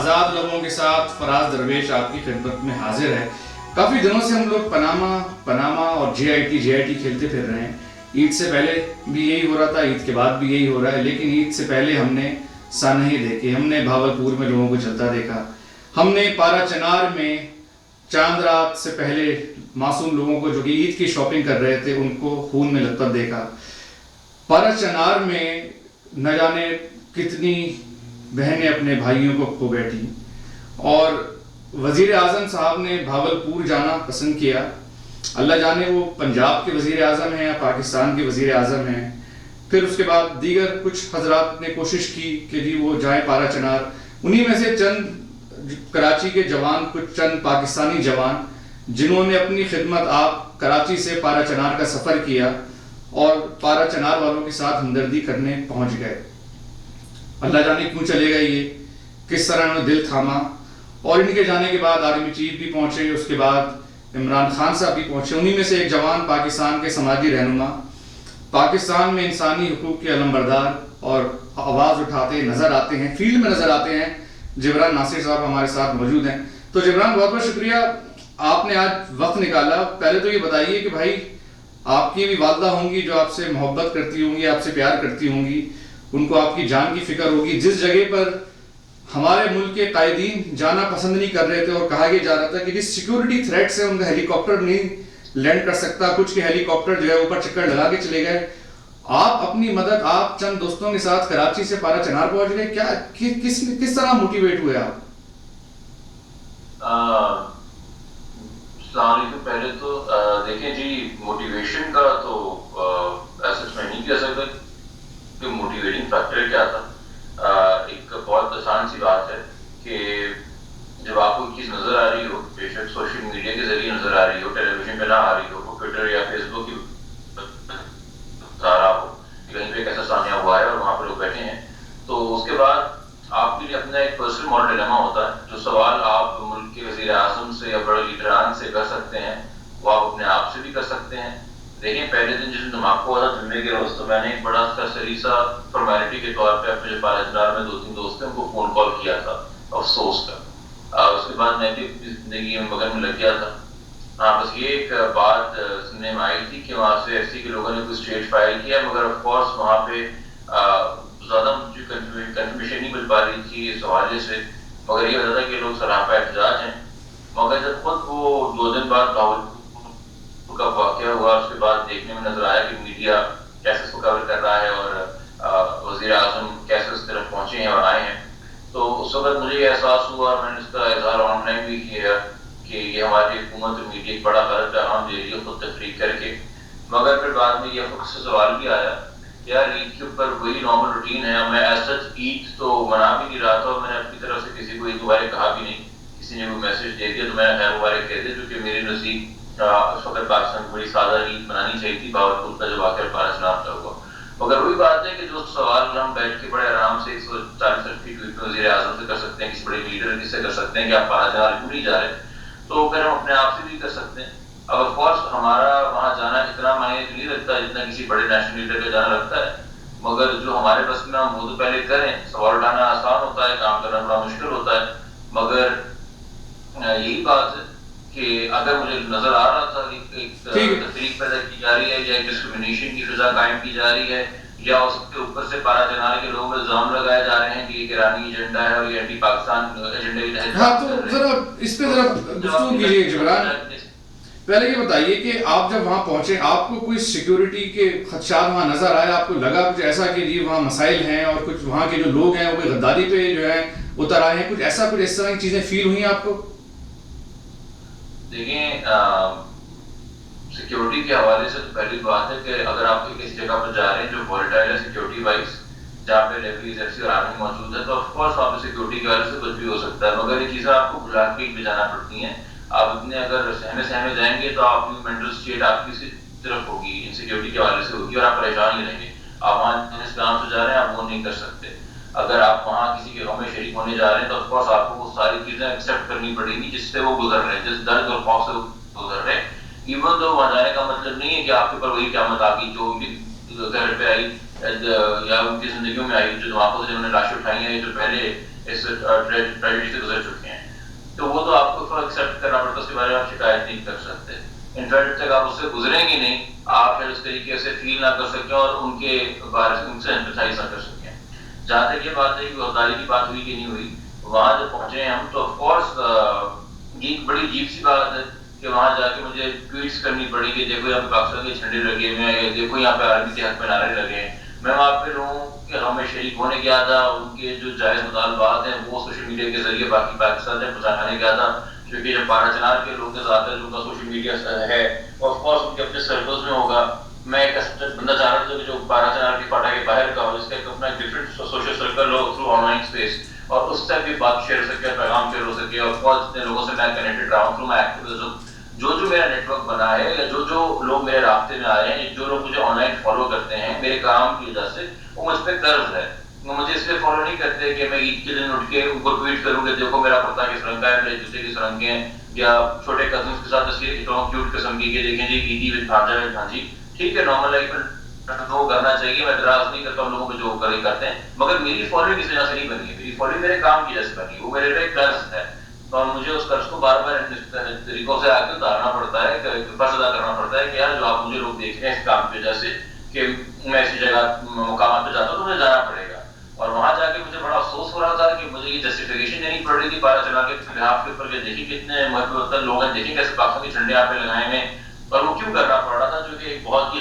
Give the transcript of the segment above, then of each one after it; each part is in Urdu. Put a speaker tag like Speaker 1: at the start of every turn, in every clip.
Speaker 1: آزاد لبوں کے ساتھ فراز درویش آپ کی خدمت میں حاضر ہے۔ کافی دنوں سے ہم لوگ پاناما اور جے آئی ٹی کھیلتے پھر رہے ہیں۔ عید سے پہلے بھی یہی ہو رہا تھا، عید کے بعد بھی یہی ہو رہا ہے، لیکن عید سے پہلے ہم نے سانحے دیکھے، ہم نے بھاولپور میں لوگوں کو چلتا دیکھا، ہم نے پارا چنار میں چاند رات سے پہلے معصوم لوگوں کو جو کہ عید کی شاپنگ کر رہے تھے ان کو خون میں لتپت دیکھا۔ پارا چنار میں نہ جانے کتنی بہنیں اپنے بھائیوں کو کھو بیٹھی، اور وزیر اعظم صاحب نے بھاولپور جانا پسند کیا۔ اللہ جانے وہ پنجاب کے وزیر اعظم ہیں یا پاکستان کے وزیر اعظم ہیں۔ پھر اس کے بعد دیگر کچھ حضرات نے کوشش کی کہ جی وہ جائیں پارا چنار، انہی میں سے چند کراچی کے جوان، کچھ چند پاکستانی جوان جنہوں نے اپنی خدمت آپ کراچی سے پارا چنار کا سفر کیا اور پارا چنار والوں کے ساتھ ہمدردی کرنے پہنچ گئے۔ اللہ جانے کیوں چلے گئے، یہ کس طرح انہوں نے دل تھاما، اور ان کے جانے کے بعد آرمی چیف بھی پہنچے، اس کے بعد عمران خان صاحب بھی پہنچے۔ انہی میں سے ایک جوان پاکستان کے سماجی رہنما، پاکستان میں انسانی حقوق کے علمبردار اور آواز اٹھاتے نظر آتے ہیں، فیلڈ میں نظر آتے ہیں، جبران ناصر صاحب ہمارے ساتھ موجود ہیں۔ تو جبران بہت بہت شکریہ، آپ نے آج وقت نکالا۔ پہلے تو یہ بتائیے کہ بھائی آپ کی بھی والدہ ہوں گی جو آپ سے محبت کرتی ہوں گی، آپ سے پیار کرتی ہوں گی، ان کو آپ کی جان کی فکر ہوگی۔ جس جگہ پر ہمارے ملک کے قائدین جانا پسند نہیں کر رہے تھے اور کہا یہ جا رہا تھا کہ جس سیکیورٹی تھریٹ سے ان کا ہیلی کاپٹر نہیں لینڈ کر سکتا، کچھ کے ہیلی کاپٹر جو ہے اوپر چکر لگا کے چلے گئے، آپ اپنی مدد، آپ چند دوستوں کے ساتھ کراچی سے پارا چنار پہنچ گئے، کیا کس طرح موٹیویٹ ہوئے آپ؟
Speaker 2: السلام علیکم۔ پہلے تو دیکھیں جی، موٹیویشن کا تو ایسا میں نہیں کہہ سکتا کہ موٹیویٹنگ فیکٹر کیا تھا۔ ایک بہت آسان سی بات ہے کہ جب آپ کو چیز نظر آ رہی ہو، بے شک سوشل میڈیا کے ذریعے نظر آ رہی ہو، ٹیلی ویژن پہ نہ آ رہی ہو، وہ ٹویٹر یا فیس بک کی بتا رہا ہو کہ کہیں پہ کیسا سانحہ ہوا ہے اور وہاں پہ لوگ بیٹھے ہیں، تو اس کے بعد آپ کے لیے اپنا ایک پرسنل مورل ڈیلیما ہوتا ہے۔ جو سوال آپ ملک کے وزیر اعظم سے یا بڑے لیڈران سے کر سکتے ہیں وہ آپ اپنے آپ سے بھی کر سکتے ہیں۔ دیکھیں، پہلے دن جس دھماکہ ہوا تھا جمعے کے روز، تو میں نے ایک بڑا سا فارمیلٹی کے طور پہ اپنے جو پارا چنار میں 2-3 دوست ہیں ان کو فون کال کیا تھا افسوس کا۔ اس کے بعد میں بھی اپنی زندگی میں مگن میں لگ گیا تھا۔ ہاں، بس یہ ایک بات سننے میں آئی تھی کہ وہاں سے ایف سی کے لوگوں نے کوئی اسٹیج فائل کیا، مگر آف کورس وہاں پہ زیادہ مجھے کنفرمیشن نہیں مل پا رہی تھی اس حوالے سے، مگر یہ ہوتا تھا کہ لوگ سراپا احتجاج ہیں۔ مگر جب خود وہ 2 دن بعد بھاولپور کا واقعہ ہوا، اس کے بعد دیکھنے میں نظر آیا کہ میڈیا کیسے اس کو کور کر رہا ہے اور وزیر اعظم کیسے اس طرف پہنچے ہیں اور آئے ہیں، تو اس وقت مجھے یہ احساس ہوا، اور میں نے اس کا اظہار آن لائن بھی کیا کہ یہ ہماری حکومت اور میڈیا ایک بڑا غلط پیغام دے رہی ہے خود تفریق کر کے۔ مگر پھر بعد میں یہ خود سے سوال بھی آیا، یار عید کے اوپر وہی نارمل روٹین ہے، میں ایز سچ عید تو منا بھی نہیں رہا تھا، اور میں نے اپنی طرف سے کسی کو عید مبارک کہا بھی نہیں۔ کسی نے کوئی میسج دے دیا تو میں خیر مبارک کہہ دیا، کیونکہ میرے نزدیک اس وقت پاکستان کو بڑی سادہ عید منانی چاہیے تھی بھاولپور کا جو واقعہ پارا چنار کا ہوا۔ مگر وہی بات ہے کہ جو سوال ہم بیٹھ کے بڑے آرام سے 140 فیٹ پہ وزیر اعظم سے کر سکتے ہیں، کسی بڑے لیڈر سے کر سکتے ہیں کہ آپ پارا چنار کیوں نہیں جا رہے، تو پھر ہم اپنے آپ سے بھی کر سکتے ہیں۔ اب آف کورس ہمارا وہاں جانا اتنا معنی نہیں رکھتا جتنا کسی بڑے نیشنل لیڈر کا جانا رکھتا ہے، مگر جو ہمارے بس میں ہم وہ تو پہلے کریں۔ سوال اٹھانا آسان ہوتا ہے، کام کرنا بڑا مشکل ہوتا ہے، مگر یہی بات ہے کہ اگر مجھے نظر آ رہا تھا کہ ایک تفریق پیدا کی جا رہی ہے یا ڈسکریمنیشن کی فضا قائم کی جا رہی ہے، یا اس کے اوپر سے پارا چنار کے لوگوں میں الزام لگائے جا رہے ہیں کہ یہ ایرانی ایجنڈا ہے اور یہ اینٹی پاکستان ایجنڈے کے تحت۔
Speaker 1: ہاں، تو ذرا اس پہ ذرا گفتگو کیجیے جبران۔ پہلے یہ بتائیے کہ آپ جب وہاں پہنچے آپ کو کوئی سیکیورٹی کے خدشات وہاں نظر آئے، آپ کو لگا کچھ ایسا کہ جی وہاں مسائل ہیں اور کچھ وہاں کے جو لوگ ہیں وہ غداری پہ جو ہے اتر آئے ہیں، کچھ اس طرح کی چیزیں فیل ہوئی آپ کو؟
Speaker 2: دیکھیں، سیکیورٹی کے حوالے سے تو پہلی بات ہے کہ اگر آپ کسی جگہ پر جا رہے ہیں جو وولٹائل ہے سیکیورٹی وائز، جہاں پہ ریفریز ایف سی اور آرمی موجود ہے، تو آف کورس وہاں پہ سیکیورٹی کی وجہ سے کچھ بھی ہو سکتا ہے، مگر یہ چیزیں آپ کو بلا کے پہ جانا پڑتی ہیں۔ آپ اتنے اگر سہمے جائیں گے تو آپ کی مینٹل اسٹیٹ آپ کی طرف ہوگی، انسیکیورٹی کے حوالے سے ہوگی، اور آپ پریشان ہی رہیں گے۔ آپ وہاں جس کام سے جا رہے ہیں آپ وہ نہیں کر سکتے۔ اگر آپ وہاں کسی کے غم میں شریک ہونے جا رہے ہیں تو آف کورس آپ کو وہ ساری چیزیں ایکسیپٹ کرنی پڑیں گی جس سے وہ گزر رہے ہیں، جس درد اور خوف سے گزر رہے ہیں۔ ایون تو وہاں جانے کا مطلب نہیں ہے کہ آپ کے اوپر وہی قیامت آ گئی جو ان کی گھر پہ آئی یا ان کی زندگیوں میں آئی، جو دھماکوں سے جنہوں نے لاشیں اٹھائی ہیں، جو پہلے اس ٹریجڈی سے گزر چکے ہیں. تو وہ تو آپ کو ایکسیپٹ کرنا پڑتا ہے, اس کے بارے میں آپ شکایت نہیں کر سکتے. انفیکٹ جب تک آپ اس سے گزریں گے نہیں, آپ پھر اس طریقے سے فیل نہ کر سکیں اور ان کے بارے سے ان سے ایمپیتھائز نہ کر سکیں. جہاں تک یہ بات ہے کہ غداری کی بات ہوئی کہ نہیں ہوئی, وہاں جب پہنچے ہیں ہم تو آف کورس یہ ایک بڑی عجیب سی بات ہے کہ وہاں جا کے مجھے ٹویٹس کرنی پڑی کہ دیکھو یہاں پہ پاکستان کے جھنڈے لگے ہوئے ہیں, دیکھو یہاں پہ آرمی کے حق میں نعرے لگے ہیں. میں وہاں پہ لوگوں کے غم میں شریک ہونے گیا تھا, ان کے جو جائز مطالبات ہیں وہ سوشل میڈیا کے ذریعے باقی پاکستان میں پہنچانے گیا تھا, کیونکہ جب بارہ چنار کے لوگ کے ساتھ جو کا سوشل میڈیا ہے آف کورس ان کے اپنے سرکلز میں ہوگا. میں ایک بندہ چاہ رہا تھا کہ جو بارہ چنار کی فاٹا کے باہر کا ہو, جس کا ایک اپنا different social circle who through on line space, اور اس تک بھی بات شیئر ہو سکے, پیغام شیئر ہو سکے. آف کورس جتنے لوگوں سے میں کنیکٹڈ رہا ہوں تھرو مائی ایکٹیویزم, جو میرا نیٹ ورک بنا ہے یا جو لوگ میرے رابطے میں آ رہے ہیں, جو لوگ مجھے آن لائن فالو کرتے ہیں میرے کام کی وجہ سے, وہ مجھ پہ قرض ہے. وہ مجھے اس لیے فالو نہیں کرتے کہ میں عید کے دن اٹھ کے ان کو ٹویٹ کروں کہ دیکھو میرا کرتا کس رنگ کا ہے, میرے جوتے کس رنگ کے ہیں, یا چھوٹے کزنس کے ساتھ تصویر کھینچتا ہوں کیوٹ قسم کی کہ دیکھیں جی عیدی وتھ بھانجا ہے بھانجی. ٹھیک ہے, نارمل لائف میں وہ کرنا چاہیے, میں اعتراض نہیں کرتا ان لوگوں کو جو کرتے ہیں, مگر میری فالوئنگ اس وجہ سے نہیں بنی ہے. میری فالوئنگ میرے کام کی وجہ سے بنی ہے, وہ میرے لیے قرض ہے, اور مجھے اس قرض کو بار بار طریقوں سے آگے اتارنا پڑتا ہے, فرض ادا کرنا پڑتا ہے کہ یار جو آپ مجھے لوگ دیکھ رہے ہیں اس کام کی وجہ سے کہ میں ایسی جگہ مقامات پہ جاتا ہوں تو مجھے جانا پڑے گا. اور وہاں جا کے مجھے بڑا افسوس ہو رہا تھا کہ مجھے یہ جسٹیفیکیشن دینی پڑ رہی تھی بارہ چلا کے بہاف کے اوپر, کہ دیکھیں کتنے محبت لوگ ہیں, دیکھیں کیسے پاکستان کے جھنڈے یہاں پہ لگائے ہوئے ہیں. اور وہ کیوں کرنا پڑ رہا تھا, جو کہ ایک بہت ہی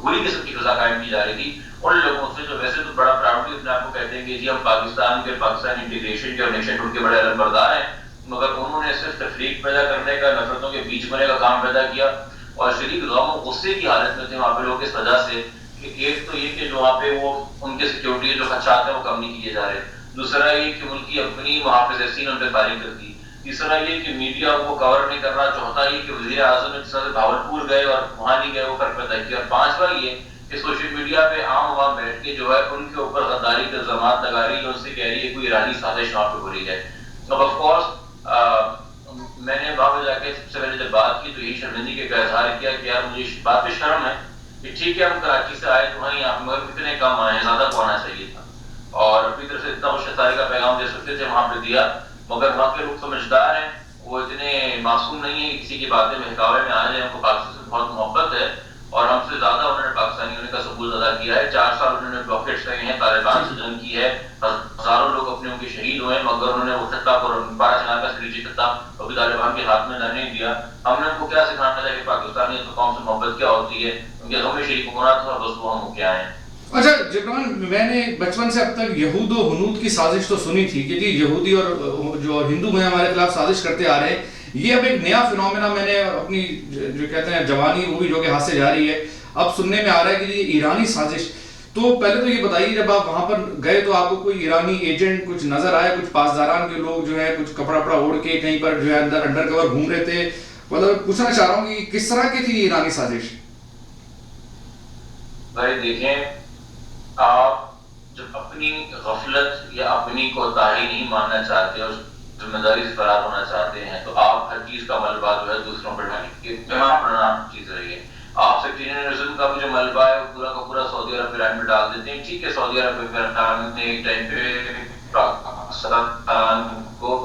Speaker 2: بری قسم کی فضا قائم کی جا رہی تھی ان لوگوں سے جو ویسے تو بڑا پراؤڈلی اپنے آپ کو کہتے ہیں کہ جی ہم پاکستان کے پاکستانی انٹیگریشن کے اور نیشن ہوڈ کے بڑے علم بردار ہیں, مگر انہوں نے صرف تفریق پیدا کرنے کا, نفرتوں کے بیچ بنے کا کام پیدا کیا. اور شدید غم و غصے کی حالت میں تھے وہاں پہ لوگ اس وجہ سے کہ ایک تو یہ کہ جو وہاں پہ وہ ان کے سیکیورٹی جو خدشات ہیں وہ کم نہیں کیے جا رہے, دوسرا یہ کہ ان کی اپنی محافظ ایسی ان پہ فائرنگ کر دی, تیسرا یہ کہ میڈیا وہ کور نہیں کر رہا, چوتھا یہ کہ وزیر اعظم جس طرح سے بھاولپور گئے اور وہاں نہیں گئے وہ فرق پیدا کیا, اور پانچواں یہ کہ سوشل میڈیا پہ عام عوام بیٹھ کے جو ہے ان کے اوپر غداری کے الزامات لگا رہی ہے, ان سے کہہ رہی ہے کوئی ایرانی سازش وہاں پہ ہو رہی ہے. اب آف کورس میں نے وہاں پہ جا کے سب سے پہلے جب بات کی تو یہی شرمندگی کا اظہار کیا کہ یار مجھے اس بات پہ شرم ہے کہ ٹھیک ہے ہم کراچی سے آئے تو وہیں آپ مگر اتنے کم آئے ہیں, زیادہ کو آنا چاہیے تھا, اور اپنی طرف سے اتنا ہوشیاری کا پیغام دے سکتے تھے وہاں پہ دیا, مگر وہاں کے لوگ سمجھدار ہیں, وہ اتنے معصوم نہیں ہیں کہ کسی کی باتیں بہکاوے میں آ جائیں. ان کو پاکستان سے بہت محبت ہے اور ہم سے زیادہ انہوں نے پاکستانی ہونے کا ثبوت ادا کیا ہے. 4 سال انہوں نے بلاکیٹس لگے ہیں, طالبان سے جنگ کی ہے, ہزاروں لوگ اپنے ان کے شہید ہوئے, مگر انہوں نے وہ خطہ اور 12 چنار کا سریجی خطہ ابھی طالبان کے ہاتھ میں نہیں دیا. ہم نے ان کو کیا سکھانا تھا کہ پاکستانی تو قوم سے محبت کیا ہوتی ہے, ان کے غم میں شریک ہونا تھا, بس وہ ہم کیا ہیں.
Speaker 1: اچھا جبران, میں نے بچپن سے اب تک یہود و ہنود کی سازش تو سنی تھی کہ جی یہودی اور جو ہندو ہیں ہمارے خلاف سازش کرتے آ رہے ہیں. یہ اب ایک نیا فنومینا میں نے اپنی جو کہتے ہیں جوانی وہ بھی جو کہ ہاتھ سے جا رہی ہے, اب سننے میں آ رہا ہے کہ یہ ایرانی سازش. تو پہلے تو یہ بتائیے جب آپ وہاں پر گئے تو آپ کو کوئی ایرانی ایجنٹ کچھ نظر آئے, کچھ پاسداران کے لوگ جو ہے کچھ کپڑا وپڑا اوڑھ کے کہیں پر جو ہے انڈر کور گھوم رہے تھے, مطلب پوچھنا چاہ رہا ہوں کہ کس طرح کی تھی ایرانی سازش؟
Speaker 2: بھائی دیکھیں, آپ جب اپنی غفلت یا اپنی کوتاہی نہیں ماننا چاہتے اور ذمہ داری سے فرار ہونا چاہتے ہیں تو آپ ہر چیز کا ملبہ جو ہے دوسروں پر ڈالیں گے. پیغام پڑھنا چیز رہی ہے. آپ سیکٹریزم کا جو ملبہ ہے وہ پورا کا پورا سعودی عرب ایران میں ڈال دیتے ہیں. ٹھیک ہے, سعودی عرب ایران نے ایک ٹائم پہ پاکستان کو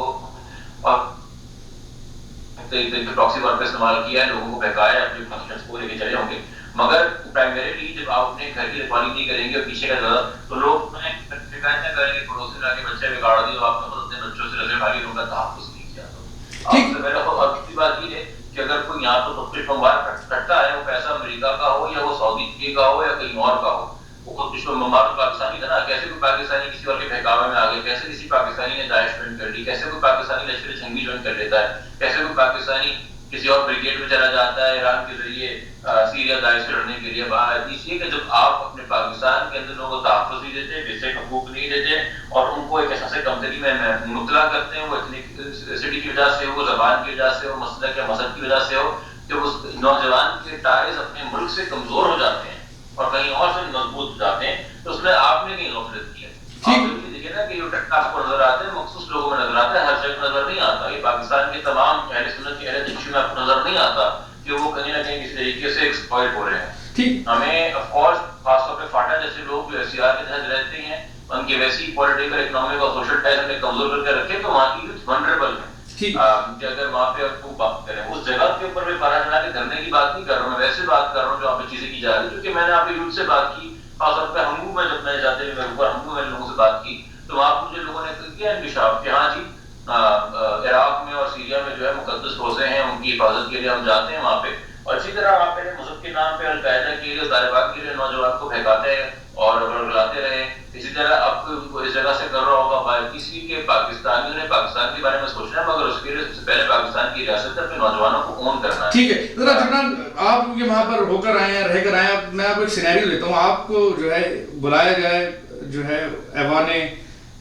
Speaker 2: پراکسی وار پہ استعمال کیا ہے, لوگوں کو بہکایا, اپنے فنکشنز کو لے کے چلے ہوں گے, مگر پرائمریلی جب آپ اپنے گھر کی رکھوالی نہیں کریں گے اور پیچھے کا زیادہ تو لوگ شکایت نہ کریں گے پڑوسی نے آ کے بچے بگاڑ دیے, آپ نے خود اپنے بچوں سے رضے بھائی لوگوں کا تحفظ نہیں کیا. تو آپ سے میرا اور دوسری بات یہ ہے کہ اگر کوئی یہاں تو خودکش بمبار کرتا ہے, وہ پیسہ امریکہ کا ہو یا وہ سعودی کا ہو یا کہیں اور کا ہو, وہ خودکش بمبار تو پاکستانی تھا نا. کیسے کوئی پاکستانی کسی اور کے بہکاوے میں آ گئے, کیسے کسی پاکستانی نے داعش جوائن کر لی, کیسے کوئی پاکستانی لشکر جنگی جوائن کر لیتا ہے, کیسے کوئی پاکستانی کسی اور بریگیڈ میں چلا جاتا ہے ایران کے ذریعے سیریا داعش سے لڑنے کے لیے باہر. اس لیے کہ جب آپ اپنے پاکستان کے اندر لوگوں کو تحفظ نہیں دیتے, بیسک حقوق نہیں دیتے اور ان کو ایک احساس کمتری میں مبتلا کرتے ہیں, وہ ایتھنیسٹی کی وجہ سے ہو, وہ زبان کی وجہ سے ہو, مسلک یا مذہب کی وجہ سے ہو, کہ اس نوجوان کے ٹائز اپنے ملک سے کمزور ہو جاتے ہیں اور کہیں اور سے مضبوط ہو جاتے ہیں, تو اس میں آپ نے نہیں غفلت کی ہے. دیکھیے نا کہ یہ آپ کو نظر آتے ہیں, مخصوص لوگوں میں نظر آتا ہے, ہر جگہ نظر نہیں آتا. یہ پاکستان کے تمام اہل سنت کے اہل دشمن میں آپ کو نظر نہیں آتا کہ وہ کہیں نہ کہیں کسی طریقے سے ایکسپلائٹ ہو رہے ہیں. ہمیں آف کورس خاص طور پہ فاٹا جیسے لوگ جو SCR کے تحت رہتے ہیں, ان کی ویسی پولیٹیکل اکنامک اور سوشل ٹائز ہم نے کمزور کر کے رکھے تو وہاں کی یوتھ ونڈریبل ہے کہ اگر وہاں پہ آپ کو بات کریں اس جگہ کے اوپر میں پارا چلا کے دھرنے کی بات نہیں کر رہا ہوں، میں ویسے بات کر رہا ہوں جو آپ پہ چیزیں کی جا رہی ہے. کیونکہ میں نے آپ کے یوتھ سے بات کی، خاص طور پہ ہنگو میں جب میں جاتے ہوئے ہنگو میں لوگوں سے بات کی تو وہاں مجھے لوگوں نے کیا انکشاف کہ ہاں جی عراق میں اور سیریا میں جو ہے مقدس روزے ہیں، ان کی حفاظت کے لیے ہم جاتے ہیں وہاں پہ. اور اسی طرح آپ پہلے مذہب کے نام پہ القاعدہ کے لیے طالبان کے لیے نوجوان کو بہکاتے ہیں اور ورگلاتے رہے. اسی طرح اب کو اس جگہ سے کر رہا ہوگا کسی کے پاکستانیوں نے پاکستان کے بارے میں سوچنا ہے، مگر اس کے لیے سب سے پہلے پاکستان کی ریاست اپنے نوجوانوں کو اون کرنا ہے.
Speaker 1: ٹھیک ہے ذرا جبران آپ یہ وہاں پر ہو کر آئے ہیں، رہ کر آئے ہیں، میں آپ کو ایک سینیریو دیتا ہوں. آپ کو جو ہے بلایا جائے، جو ہے ایوان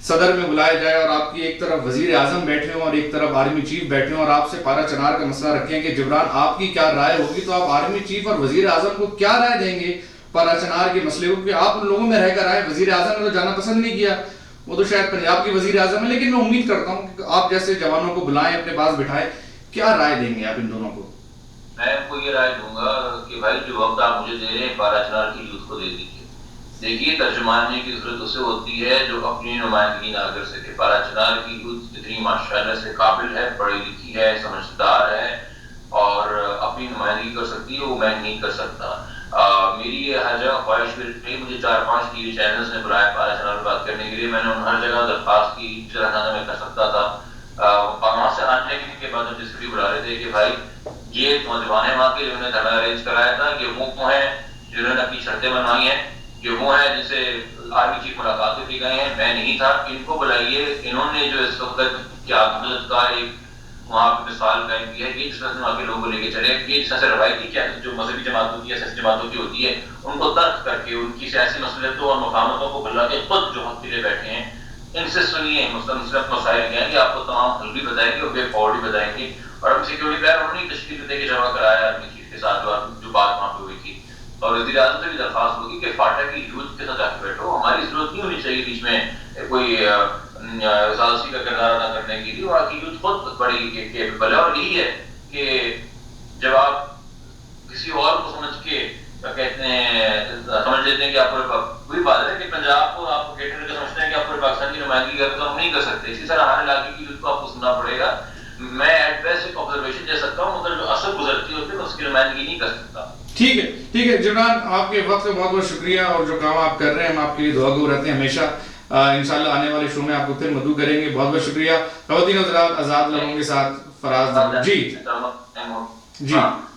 Speaker 1: صدر میں بلایا جائے اور آپ کی ایک طرف وزیر اعظم بیٹھے ہوں اور ایک طرف آرمی چیف بیٹھے ہوں اور آپ سے پارا چنار کا مسئلہ رکھیں کہ جبران آپ کی کیا رائے ہوگی، تو آپ آرمی چیف اور وزیر اعظم کو کیا رائے دیں گے پارا چنار کے مسئلے کو؟ کہ آپ ان لوگوں میں رہ کر آئے، وزیر اعظم نے تو جانا پسند نہیں کیا، وہ تو شاید پنجاب کی وزیر اعظم ہے، لیکن میں امید کرتا ہوں کہ آپ جیسے جوانوں کو بلائیں، اپنے پاس بٹھائیں. کیا رائے دیں گے آپ ان دونوں کو؟
Speaker 2: میں آپ کو یہ رائے دوں گا کہ بھائی جو وقت آپ مجھے دے رہے ہیں پارا چنار کی یوتھ کو دے دیجیے. دیکھیے ترجمانے کی ضرورت اسے ہوتی ہے جو اپنی نمائندگی نہ کر سکے. پارا چنار کی یوتھ اتنی ماشاءاللہ سے قابل ہے، پڑھی لکھی ہے، سمجھدار ہے اور اپنی نمائندگی کر سکتی ہے، وہ میں نہیں کر سکتا. میری یہ ہر جگہ خواہش رہی، مجھے 4-5 ٹی وی چینلز نے بلایا پارا چنار پر بات کرنے کے لیے، میں نے ان ہر جگہ درخواست کی جس طرح میں کر سکتا تھا. وہاں سے آنے کے بعد جس بھی بلا رہے تھے کہ بھائی یہ نوجوان ہیں وہاں کے جنہوں نے دھرنا ارینج کرایا تھا، یہ وہ ہیں جنہوں نے اپنی شرطیں منوائی ہیں، یہ وہ ہیں جن سے آرمی چیف ملاقاتیں بھی گئے ہیں، میں نہیں تھا. ان کو بلائیے، انہوں نے جو اس وقت کیا عدالت کا ایک وہاں پہ مثال قائم کی ہے، یہ جس طرح سے وہاں کے لوگوں کو لے کے چلے، یہ جس طرح سے روایتی کیا جو مذہبی جماعتوں کی یا سیاسی جماعتوں کی ہوتی ہے ان کو ترک کر کے ان کی سیاسی مسئلتوں اور مقاماتوں کو بلا کے خود جو حق کے لیے بیٹھے ہیں ان سے سنیے مسلم مسائل کیا ہیں کہ آپ کو تمام حل بھی بتائیں گے اور بے فارورڈ بھی بتائیں گے. اور ہم سیکورٹی پلیئر انہوں نے تشکیل دے کے جمع کرایا آرمی چیف کے ساتھ جو بات وہاں پہ ہوئی تھی. اور وزیر اعظم سے بھی درخواست ہوگی کہ فاٹا کی یوتھ کے ساتھ آ کے بیٹھو، ہماری ضرورت نہیں ہونی چاہیے بیچ میں کوئی سازشی کا کردار ادا کرنے کے لیے. وہاں کی یوتھ خود بڑی کیپیبل ہے اور یہی ہے کہ جب آپ کسی اور کو سمجھ کے کہتے ہیں سمجھ لیتے ہیں کہ آپ وہی بات ہے کہ پنجاب کو آپ کیٹر کے سمجھتے ہیں کہ آپ پورے پاکستان کی نمائندگی کرتے تو ہم نہیں کر سکتے. اسی طرح ہر علاقے کی یوتھ کو آپ کو سننا پڑے گا. میں ایٹ بیسٹ ایک آبزرویشن دے سکتا ہوں مگر جو اثر گزرتی ہوتی ہے اس کی نمائندگی نہیں کر سکتا.
Speaker 1: ٹھیک ہے ٹھیک ہے جبران، آپ کے وقت کا بہت بہت شکریہ اور جو کام آپ کر رہے ہیں ہم آپ کے لیے دعا گو رہتے ہیں ہمیشہ. انشاءاللہ آنے والے شو میں آپ کو پھر مدعو کریں گے. بہت بہت شکریہ. خواتین و حضرات، آزاد لوگوں کے ساتھ فراز جی
Speaker 2: جی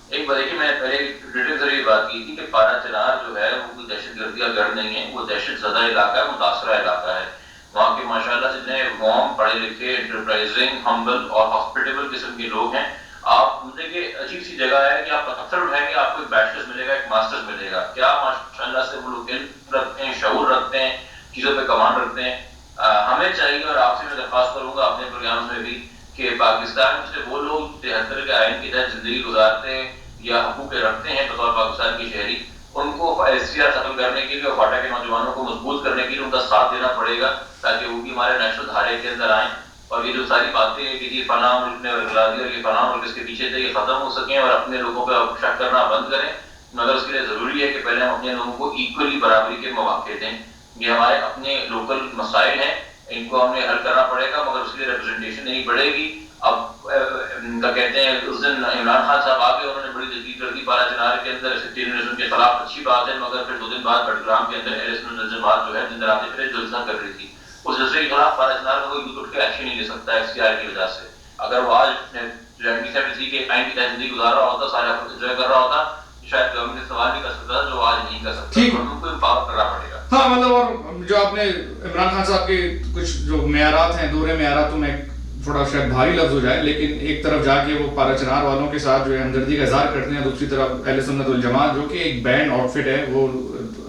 Speaker 2: ایک بات ہے کہ میں پہلے ڈیٹیل ذریعے بات کی تھی کہ پارا چنار جو ہے وہ کوئی دہشت گردی کا گڑھ نہیں ہے، وہ دہشت زدہ علاقہ ہے، متاثرہ علاقہ ہے. وہاں کے ماشاءاللہ جتنے وارم، پڑھے لکھے، انٹرپرائزنگ، ہمبل اور ہاسپٹیبل قسم کے لوگ ہیں. آپ دیکھیں عجیب سی جگہ ہے کہ آپ پتھر اٹھائیں گے آپ کو ایک بیچلرز ملے گا، ایک ماسٹرز ملے گا. کیا ماشاءاللہ سے وہ لوگ علم رکھتے ہیں، شعور رکھتے ہیں، چیزوں پہ کمان رکھتے ہیں. ہمیں چاہیے اور آپ سے میں درخواست کروں گا اپنے پروگرامز میں بھی کہ پاکستان سے وہ لوگ 73 کے آئین کے تحت زندگی گزارتے ہیں یا حقوق رکھتے ہیں بطور پاکستان کی شہری، ان کو ایس سی آر ختم کرنے کے لیے اور فاٹا کے نوجوانوں کو مضبوط کرنے کے لیے ان کا ساتھ دینا پڑے گا تاکہ وہ بھی ہمارے نیشنل دھارے کے اندر آئیں. اور یہ جو ساری باتیں ہیں کہ یہ فلاں ملک نے ورگلا دیا اور یہ فلاں ملک اس کے پیچھے تھے، یہ ختم ہو سکیں اور اپنے لوگوں پہ شک کرنا بند کریں. مگر اس کے لیے ضروری ہے کہ پہلے ہم اپنے لوگوں کو ایکولی برابری کے مواقع دیں. یہ ہمارے اپنے لوکل مسائل ہیں، ان کو ہمیں حل کرنا پڑے گا مگر اس کے لیے ریپرزنٹیشن نہیں بڑھے گی. اب کیا کہتے ہیں اس دن عمران خان صاحب آگے انہوں نے بڑی تقریر کر دی پارا چنار کے اندر سیکولرزم کے خلاف، اچھی بات ہے مگر پھر 2 دن بعد بٹگرام کے اندر اہل سنت والجماعت جو ہے دن رات پھر جلسہ کر رہی تھی. اس جلسے کے خلاف پارا چنار کا کوئی یوتھ اٹھ کے ایکشن نہیں لے سکتا ایس سی آر کی وجہ سے. اگر وہ آج 1973 کے آئین کی تحت زندگی گزار رہا ہوتا، سارا انجوائے کر رہا ہوتا، شاید گورنمنٹ سے سوال نہیں کر سکتا جو آج نہیں کر سکتا. ان کو امپاور کرنا پڑے گا.
Speaker 1: ہاں مطلب اور جو آپ نے عمران خان صاحب کے کچھ جو معیارات ہیں، دورے معیاراتوں میں تھوڑا شاید بھاری لفظ ہو جائے، لیکن ایک طرف جا کے وہ پارا چنار والوں کے ساتھ جو ہے ہمدردی کا اظہار کرتے ہیں، دوسری طرف اہل سنت والجماعت جو کہ ایک بینڈ آؤٹ فٹ ہے وہ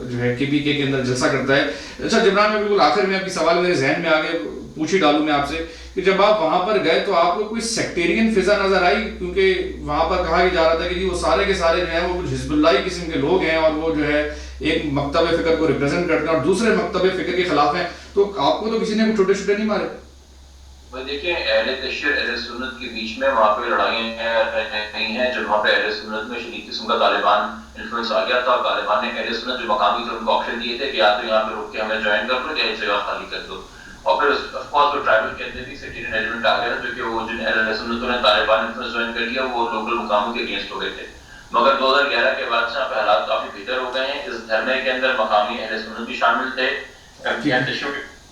Speaker 1: جو ہے کے پی کے اندر جلسہ کرتا ہے. اچھا جبران، میں بالکل آخر میں آپ کی سوال میرے ذہن میں آگے پوچھ ہی ڈالوں میں آپ سے کہ جب آپ وہاں پر گئے تو آپ کو کوئی سیکٹیرین فضا نظر آئی؟ کیونکہ وہاں پر کہا ہی جا رہا تھا کہ وہ سارے کے سارے جو ہیں وہ کچھ حزب اللہ قسم کے لوگ ہیں اور وہ جو ہے ایک مکتب فکر کو ریپرزینٹ کرتے ہیں اور دوسرے مکتب فکر کے خلاف ہیں. تو آپ کو تو کسی نے کوئی چھوٹے چھوٹے نہیں مارے؟
Speaker 2: دیکھیں اہل تشیع اہل سنت کے بیچ میں وہاں پہ لڑائیاں نہیں ہیں. جب وہاں پہ اہل سنت میں شدید قسم کا طالبان انفلوئنس آ گیا تھا. طالبان نے اہل سنت جو مقامی تھے ان کو آپشن دیے تھے کہ یا تو یہاں پہ رک کے ہمیں جوائن کر لو یا ایک جگہ خالی کر دو. اور پھر آف کورس وہ ٹرائبل کے اندر بھی سیکٹریٹ ایلیمنٹ آ گیا جو کہ وہ جن اہل سنتوں نے طالبان انفلوئنس جوائن کر لیا وہ لوکل مقاموں کے اگینسٹ ہو گئے تھے. مگر 2011 کے بعد سے پہ حالات کافی بہتر ہو گئے ہیں. اس دھرنے کے اندر مقامی اہل سنت بھی شامل تھے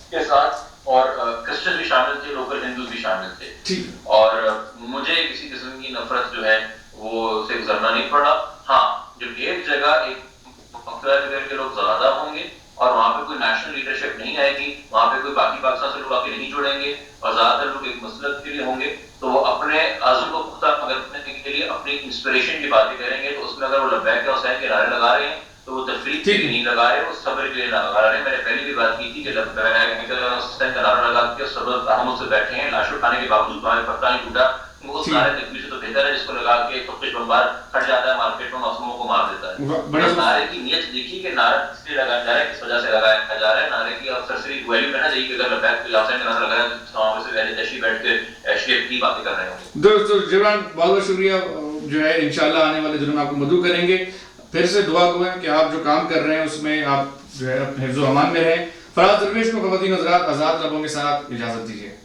Speaker 2: کے ساتھ اور کرسچن بھی شامل تھے, لوکل ہندوز بھی شامل تھے. اور مجھے کسی قسم کی نفرت جو ہے وہ سے گزرنا نہیں پڑا. ہاں جب ایک جگہ ایک مختلف کے لوگ زیادہ ہوں گے اور وہاں پہ کوئی نیشنل لیڈرشپ نہیں آئے گی, وہاں پہ کوئی باقی پاکستان سے لوگ آ کے نہیں جڑیں گے اور زیادہ تر لوگ ایک مسلک کے لیے ہوں گے تو وہ اپنے عزم کو پختہ کرنے کے لیے اپنی انسپریشن کی باتیں کریں گے. تو اس میں اگر وہ لبیک حسین کے نعرے لگا رہے ہیں تو وہ تفریح کے لیے نہیں لگا رہے, وہ صبر کے لیے لگا رہے ہیں. میں نے پہلے بھی بات کی تھی کہ لبیک حسین کا نعرہ لگا کے صبر ہم اس سے بیٹھے ہیں لاش اٹھانے کے باوجود ہمیں پتہ نہیں ٹوٹا. اس نعرے تکبیر سے تو بہتر ہے جس کو لگا کے خودکش بمبار کھٹ جاتا ہے مارکیٹ میں معصوموں کو مار دیتا ہے. نعرے کی نیت دیکھی کہ نعرہ کس لیے لگایا جا رہا ہے, کس وجہ سے لگایا جا رہا ہے. نعرے کی اب سرسری ویلیو میں نہ جائیے کہ اگر لبیک حسین کا نعرہ لگایا تو وہاں سے پہلے تشریح بیٹھ کے ایشیت کی باتیں کر رہے ہوں گے.
Speaker 1: دوستو جبران بہت بہت شکریہ. جو ہے انشاءاللہ آنے والے دنوں میں آپ کو مدعو کریں گے. پھر سے دعا گو ہے کہ آپ جو کام کر رہے ہیں اس میں آپ جو ہے حفظ و امان میں رہیں. فراز درویش کو خواتین حضرات آزاد لبوں کے ساتھ اجازت دیجیے.